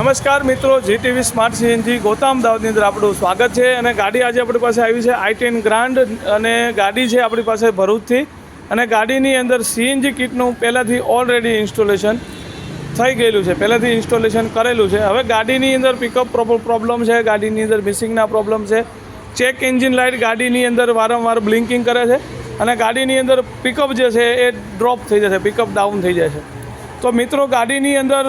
નમસ્કાર મિત્રો, GTV smart CNG ગોતા અમદાવાદની અંદર આપણું સ્વાગત છે. અને ગાડી આજે આપણી પાસે આવી છે i10 ગ્રાન્ડ, અને ગાડી છે આપણી પાસે ભરૂચથી. અને ગાડીની અંદર સીએનજી કિટનું પહેલાંથી ઓલરેડી ઇન્સ્ટોલેશન થઈ ગયેલું છે, પહેલાંથી ઇન્સ્ટોલેશન કરેલું છે. હવે ગાડીની અંદર પિકઅપ પ્રોબ્લેમ છે, ગાડીની અંદર મિસિંગના પ્રોબ્લેમ છે, ચેક એન્જિન લાઇટ ગાડીની અંદર વારંવાર બ્લિંકિંગ કરે છે, અને ગાડીની અંદર પિકઅપ જે છે એ ડ્રોપ થઈ જશે, પિકઅપ ડાઉન થઈ જાય છે. તો મિત્રો, ગાડીની અંદર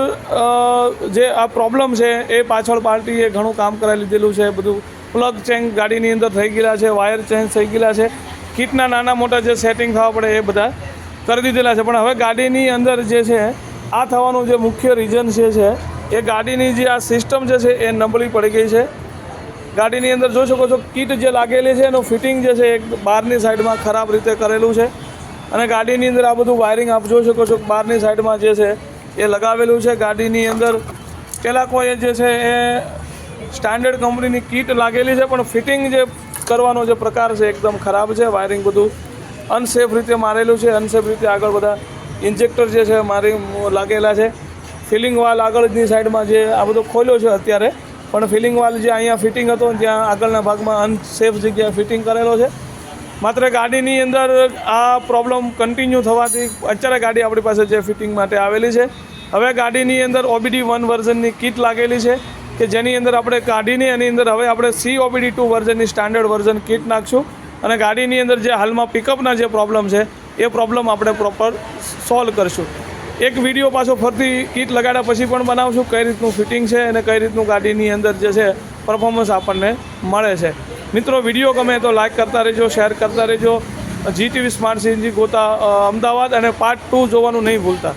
જે આ પ્રોબ્લેમ છે એ પાછળ પાર્ટીએ ઘણું કામ કરાવી લીધેલું છે. બધું પ્લગ ચેન્જ ગાડીની અંદર થઈ ગયેલા છે, વાયર ચેન્જ થઈ ગયેલા છે, કિટના નાના મોટા જે સેટિંગ થવા પડે એ બધા કરી દીધેલા છે. પણ હવે ગાડીની અંદર જે છે આ થવાનું જે મુખ્ય રીઝન છે એ ગાડીની જે આ સિસ્ટમ જે છે એ નબળી પડી ગઈ છે. ગાડીની અંદર જોઈ શકો છો, કીટ જે લાગેલી છે એનું ફિટિંગ જે છે એ બહારની સાઈડમાં ખરાબ રીતે કરેલું છે. અને ગાડીની અંદર આ બધું વાયરિંગ આપ જોઈ શકો છો, બહારની સાઈડમાં જે છે એ લગાવેલું છે. ગાડીની અંદર પહેલાં કોઈ જે છે એ સ્ટાન્ડર્ડ કંપનીની કીટ લાગેલી છે, પણ ફિટિંગ જે કરવાનો જે પ્રકાર છે એકદમ ખરાબ છે. વાયરિંગ બધું અનસેફ રીતે મારેલું છે, અનસેફ રીતે આગળ બધા ઇન્જેક્ટર જે છે લાગેલા છે. ફિલિંગ વાલ આગળની સાઈડમાં જે આ બધો ખોલ્યો છે અત્યારે, પણ ફિલિંગ વાલ જે અહીંયા ફિટિંગ હતો ત્યાં આગળના ભાગમાં અનસેફ જગ્યાએ ફિટિંગ કરેલો છે. માત્ર ગાડીની અંદર આ પ્રોબ્લેમ કન્ટિન્યુ થવાથી અત્યારે ગાડી આપણી પાસે જે ફિટિંગ માટે આવેલી છે. હવે ગાડીની અંદર OBD1 વર્ઝનની કીટ લાગેલી છે કે જેની અંદર આપણે કાઢીને એની અંદર હવે આપણે COBD2 વર્ઝનની સ્ટાન્ડર્ડ વર્ઝન કીટ નાખશું, અને ગાડીની અંદર જે હાલમાં પિકઅપના જે પ્રોબ્લેમ છે એ પ્રોબ્લેમ આપણે પ્રોપર સોલ્વ કરશું. એક વિડીયો પાછો ફરતી કીટ લગાડ્યા પછી પણ બનાવશું કઈ રીતનું ફિટિંગ છે અને કઈ રીતનું ગાડીની અંદર જે છે પરફોર્મન્સ આપણને મળે છે. મિત્રો, વિડીયો ગમે તો લાઇક કરતા રહેજો, શેર કરતા રહેજો. જીટીવી સ્માર્ટ સીએનજી ગોતા અમદાવાદ, અને પાર્ટ 2 જોવાનું નહીં ભૂલતા.